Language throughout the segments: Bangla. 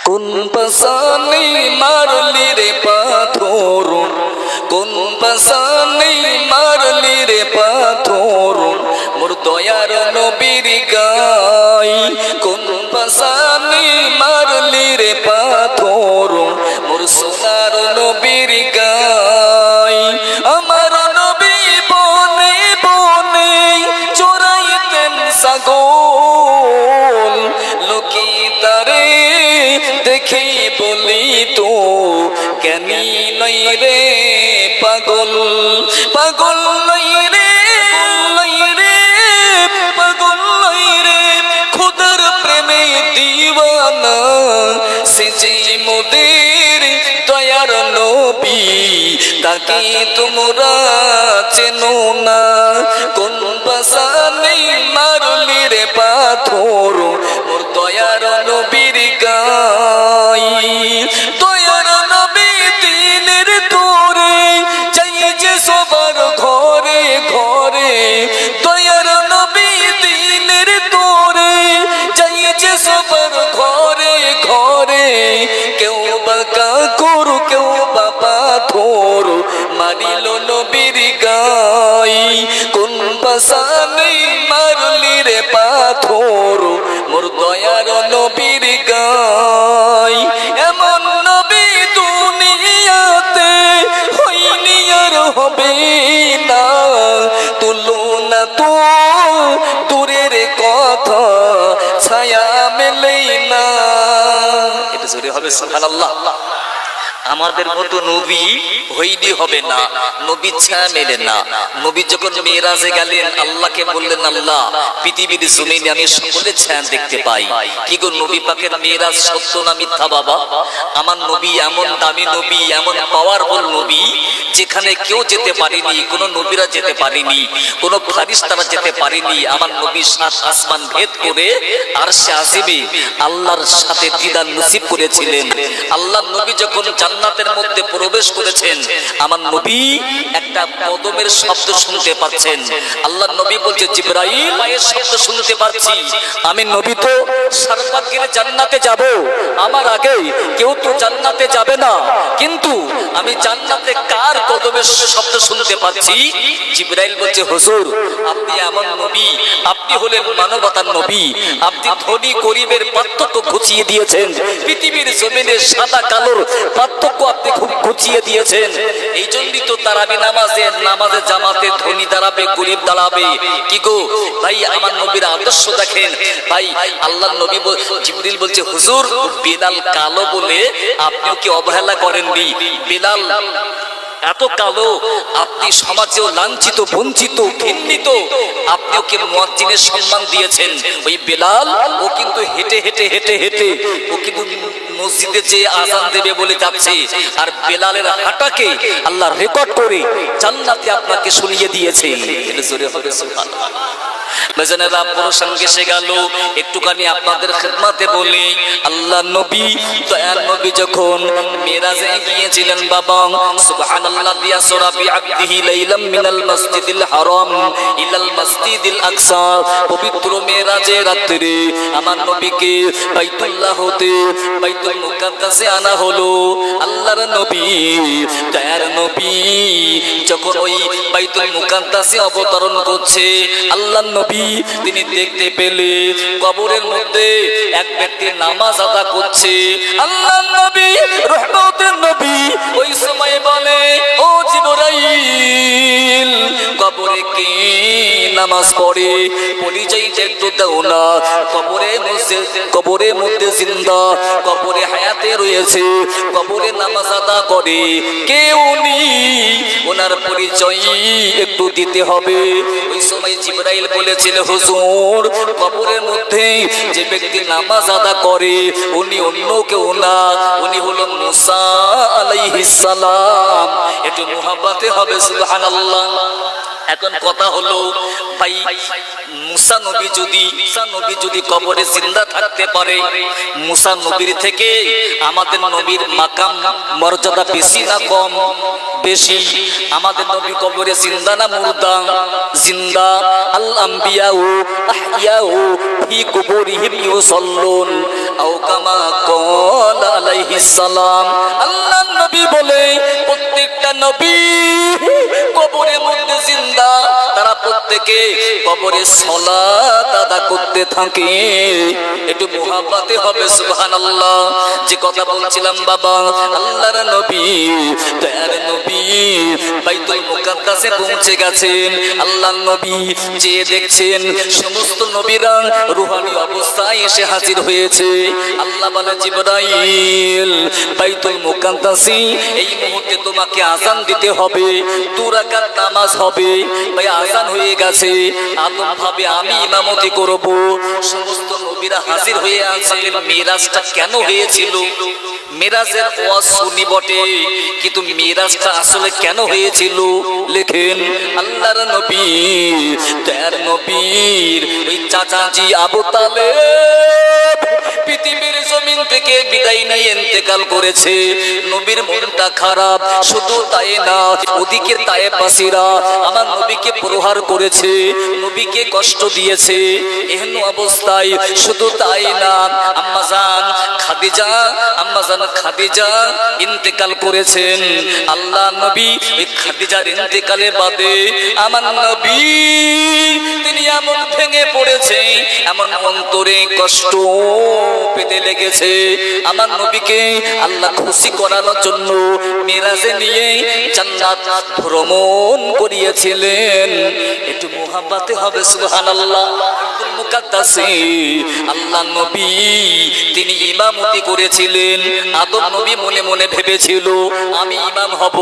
কোন পাশানে মারলি রে পাথর, কোন পাশানে মারলি রে পাথর, মোর দয়ার নবীর গায়। কোন পাশানে মারলি রে পাথর, মোর সোনার নবীর গায়। আমার নবী বনে বনে চোরাইতেন ছাগল, লোকে তারে দেখে বলি তো জ্ঞানী নই রে পাগল, পাগল নই রে, নই রে পাগল নই রে, খুদার প্রেমে দিওয়ানা, সে যে মোদের দয়ার নবী, তাকে তোমরা চেনো না। কোন পাশানে মারলি রে পাথর, মোর দয়ার নবীর গায়। দয়ার নবী দিনের তোরে যাই যে সবার ঘরে ঘরে, দয়ার নবী দিনের তোরে যাই যে সবার ঘরে ঘরে। কেউ বা কাকুর কেউ বা পাথর, মারিল নবীর গায়। কোন পাশানে মারলি রে পাথর, মোর দয়ার নবীর গায়। এমন নবী দুনিয়াতে হইনি আর হবে না, তুলনা তো দূরের কথা, ছায়া মেলেই না। এটা জোরে হবে সুবহানাল্লাহ। আমাদের মতো নবী হইনি হবে না, নবী ছায়া মেলে না। নবী যখন মেরাজে গেলেন, আল্লাহকে বললেন, আল্লাহ পৃথিবীর জমিনে আমি সকলের ছায়া দেখতে পাই। কি গো নবী পাকের মেরাজ সত্য না মিথ্যা বাবা? আমার নবী এমন দামি নবী, এমন পাওয়ারফুল নবী, যেখানে কেউ যেতে পারেনি, কোনো নবীরা যেতে পারেনি, কোনো ফারিস্তারা যেতে পারেনি। আমার নবী সাত আসমান ভেদ করে আরশে আজিমে আল্লাহর সাথে দিদার নসিব করেছিলেন। আল্লাহর নবী যখন জান্নাতের মধ্যে প্রবেশ করেছেন, আমার নবী একটা কদমের শব্দ শুনতে পাচ্ছেন। আল্লাহর নবী বলছে, জিবরাইল পায়ের শব্দ শুনতে পাচ্ছি। আমি নবী তো সর্বাগ্রে জান্নাতে যাব, আমার আগে কেউ তো জান্নাতে যাবে না, কিন্তু আমি জান্নাতে কার কদমের শব্দ শুনতে পাচ্ছি? জিবরাইল বলছে, হুজুর আপনি এমন নবী, আপনি হলেন মানবতার নবী, আপনি ধনী গরিবের পার্থক্য ঘুচিয়ে দিয়েছেন, পৃথিবীর জমিনে সাদা কালোর পার্থক্য আপনি খুব ঘুচিয়ে দিয়েছেন। এই জন্যই তো তারাবি নামাজে জামাতে ধনী দাঁড়াবে, গরিব দাঁড়াবে। কি গো ভাই, আমার নবীর আদর্শ দেখেন ভাই। আল্লাহর নবী জিবরিল বলছে, হুজুর বেলাল কালো বলে আপনিও কি অবহেলা করেননি? বেলাল এত কালো, আপনি সমাজেও লাঞ্ছিত, বঞ্চিত, ঘৃণিত, আপনি ওকে মুয়াজ্জিনের সম্মান দিয়েছেন। ওই বেলাল ও কিন্তু হেঁটে হেঁটে হেঁটে হেঁটে ও কিন্তু মসজিদে যে আযান দেবে বলে যাচ্ছে, আর বেলালের হাঁটাকে আল্লাহ রেকর্ড করে জান্নাতে আপনাকে শুনিয়ে দিয়েছে। এটা জোরে হবে সুবহানাল্লাহ। বেজনেরা প্রসঙ্গ এসে গেল, একটুখানি আপনাদের খিদমতে বলি। আল্লাহ নবী, দয়ার নবী যখন মিরাজে গিয়েছিলেন বাবা, সুবহানাল্লাহ দিয়া সূরা বিআবদিহি লাইলাম মিনাল মসজিদিল হারাম ইলাল মসজিদিল আকসা, পবিত্র মিরাজের রাত্রে আমার নবীকে বাইতুল্লাহ হতে বাইতুল মুকাদ্দাসে আনা হলো। আল্লাহর নবী, দয়ার নবী যখন ওই বাইতুল মুকাদ্দাসে অবতরণ করছে, আল্লাহর নবী তিনি দেখতে পেলে কবরের মধ্যে এক ব্যক্তি নামাজ আদা করছে। আল্লাহর নবী, রহমতের নবী ওই সময় বলে, ও জিবরাইল কবরে কে নামাজ পড়ে? পরিচয় একটু দাও না। কবরের মধ্যে জিন্দা, কবরে হায়াতে রয়েছে, কবরে নামাজ আদা করে কে উনি? ওনার পরিচয় একটু দিতে হবে। ওই সময় জিবরাইল বলেছিল, হুজুর কবরের মধ্যে যে ব্যক্তি নামাজ আদা করে উনি অন্য কেউ না, উনি হলো মুসা আলাইহিস সালাম। একটু মুহাব্বতে হবে সুবহানাল্লাহ। এখন কথা হলো ভাই, মুসা নবী যদি কবরে জিন্দা থাকতে পারে, মুসা নবীর থেকে আমাদের নবীর মাকাম মর্যাদা বেশি না কম? বেশি। আমাদের নবী কবরে জিন্দা না মুর্দা? জিন্দা। আল আম্বিয়াউ আহইয়াউ ফি কুবুরিহিম ইউসাল্লুন আও কামা ক্বালা আলাইহিস সালাম। আল্লাহর নবী বলে প্রত্যেকটা নবী কবরের মধ্যে জিন্দা, তারা প্রত্যেকে কবরে সালাত আদা করতে থাকে। একটু মুহাব্বতে হবে সুবহানাল্লাহ। যে কথা বলছিলাম বাবা, আল্লাহর নবী দয়ার নবী বাইতুল মুকাদ্দাসে পৌঁছে গেছেন। আল্লাহর নবী যে দেখছেন সমস্ত নবীরা রূহানি অবস্থায় এসে হাজির হয়েছে। আল্লাহ বলে জিবরাইল বাইতুল মুকাদ্দাসে এই মুহূর্তে তোমাকে আযান দিতে হবে, 2 রাকাত নামাজ হবে। ভাই আযান হয়ে গেছে, আদম ভাবে আমি ইমামতি করব। সমস্ত নবীরা হাজির হয়ে আছে। মিরাজটা কেন হয়েছিল? মিরাজের ওয়াজ শুনি বটে, কিন্তু মিরাজটা আসলে কেন হয়েছিল লেখেন আল্লাহর নবী তার নবীর ওই চাচাজি আবু তালেব পৃথিবীর জমিন থেকে বিদায় নিয়ে ইন্তেকাল করেছে। নবীর মনটা খারাপ, শুধু তাই না ওদিকে তায়েফবাসীরা আমার নবীকে প্রহার করেছে, নবীকে কষ্ট দিয়েছে। এহেন অবস্থায় শুধু তাই না আম্মাজান খাদিজা ইন্তেকাল করেছেন। আল্লাহ নবী এই খাদিজার ইন্তেকালে বাদে আমার নবী তিনি এমন ভেঙে পড়েছে, এমন অন্তরে কষ্ট পেতে লেগেছে। আমার নবীকে আল্লাহ খুশি করানোর জন্য মিরাজে নিয়ে জান্নাত ভ্রমণ করিয়েছিলেন। একটু মুহাব্বতে হবে সুবহানাল্লাহ। মুকাদ্দাসে আল্লাহ নবী তিনি ইমামতি করেছিলেন। আদম নবী মনে মনে ভেবেছিল আমি ইমাম হব,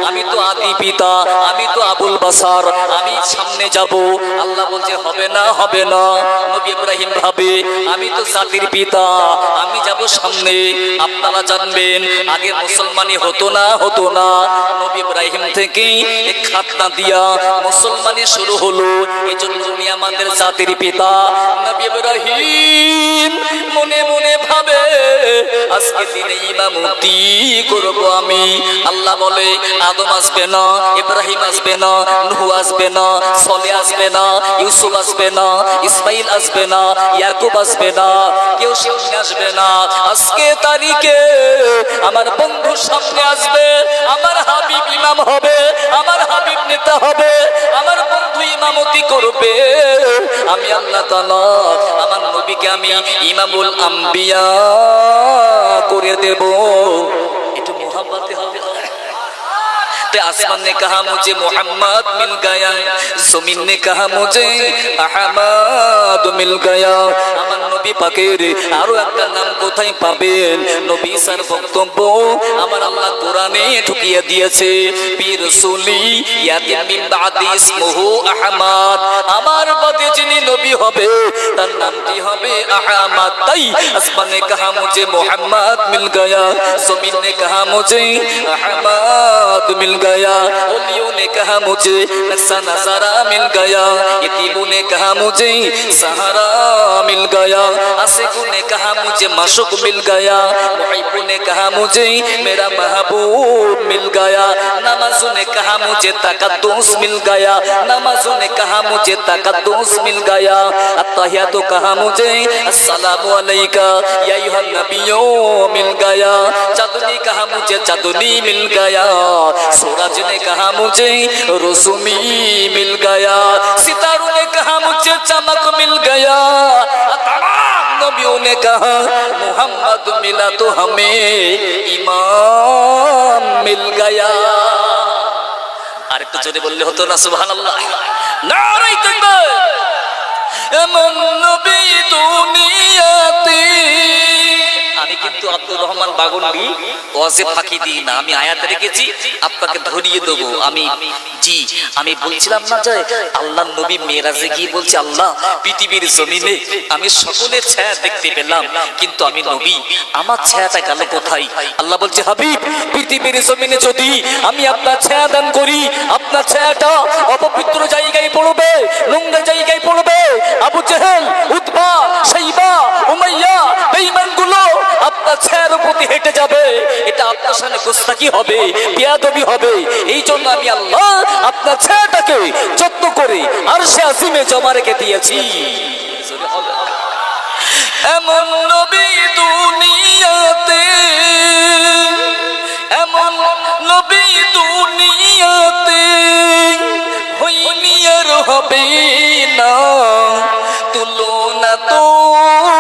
আমি তো আদি পিতা, আমি তো আবুল বাসার, আমি সামনে যাব। আল্লাহ বলছে হবে না, হবে না। নবী ইব্রাহিম ভাবে আমি তো জাতির পিতা, আমি যাব সামনে। আপনারা জানবেন আগে মুসলমানি হতো না। নবী ইব্রাহিম থেকে এক খাতনা দিয়া মুসলমানি শুরু হলো। এজন্য উনি আমাদের জাতির পিতা। নবী ইব্রাহিম মনে মনে ভাবে আজকে দিনে ইমামতি করব আমি। আল্লাহ বলে আদম আসবে না, ইব্রাহিম আসবে না, নূহ আসবে না, সলেহ আসবে না, ইউসুফ আসবে না, ইসমাইল আসবে না, ইয়াকুব আসবে না, কেউ সামনে আসবে না। আজকে তারিখে আমার বন্ধু সামনে আসবে, আমার হাবিব ইমাম হবে, আমার হাবিব নেতা হবে, আমার বন্ধু ইমামতি করবে। আমি আল্লাহ তাআলা আমার নবীকে আমি ইমামুল আম্বিয়া করে দেব। একটু মুহাব্বতে হবে। आसमान ने कहा मुझे मोहम्मद मिल गया, जमीन ने कहा मुझे अहमद मिल गया। আমার নবী পাকের আরো একটা নাম কোথায় পাবেন? নবী সার বক্তব্য আমার আল্লাহ কোরআনে ঢুকিয়ে দিয়েছে। বি রাসূলি ইয়াতি মিন বাদি ইসমুহু আহমদ। আমার বাদে যিনি নবী হবে তার নামটি হবে আহমদ। তাই আসমান ने कहा मुझे मोहम्मद मिल गया, जमीन ने कहा मुझे अहमद मिल गया। ओलियों ने कहा मुझे नक्शा नजारा मिल गया, यतीमों ने कहा मुझे सहारा मिल गया, आशिकों ने कहा मुझे माशूक मिल गया, मुहिब्बों ने कहा मुझे मेरा महबूब मिल गया। नमाज़ों ने कहा मुझे तक़द्दुस मिल गया, नमाज़ों ने कहा मुझे तक़द्दुस मिल गया। अत्तहियातु कहा मुझे अस्सलामु अलैका या अय्युहन नबिय्यो मिल गया। चाँदनी कहा मुझे चाँदनी मिल गया, सूरज ने कहा मुझे रोशनी मिल गया, सितारों ने कहा मुझे चमक मिल गया। तमाम नबियों ने कहा मोहम्मद मिला तो हमें इमाम मिल गया। আরেকটু জোরে বললে হতো না সুবহানাল্লাহ? নারে তাকবীর। এমন নবী দুনিয়াতে আমি কিন্তু আব্দুর রহমান বাগন্ডি ওয়াজে ফাঁকি দিই না, আমি আয়াত রেখেছি আপনাকে ধরিয়ে দেবো। আমি বলছিলাম না যে আল্লাহর নবী মেরাজে গিয়ে বলছে আল্লাহ পৃথিবীর জমিনে আমি সকলের ছায়া দেখতে পেলাম, কিন্তু আমি নবী আমার ছায়াটা গেল কোথায়? আল্লাহ বলছে হাবিব পৃথিবীর জমিনে যদি আমি আপনার ছায়া দান করি, আপনার ছায়াটা অপবিত্র জায়গায় পড়বে, নোংরা জায়গায় পড়বে। আবু জেহেল, উতবা, শাইবা, উমাইয়া বেঈমানগুলো আপনার ছায়ার প্রতি হেঁটে যাবে। এটা আপনার সামনে গোস্তাকি হবে, বেয়াদবি হবে। এই জন্য আমি আল্লাহ আপনার ছায়াটাকে যত্ন করে আরশে আজিমে জমা রেখে দিয়েছি। এমন নবী দুনিয়াতে হবে না তুলনা তোর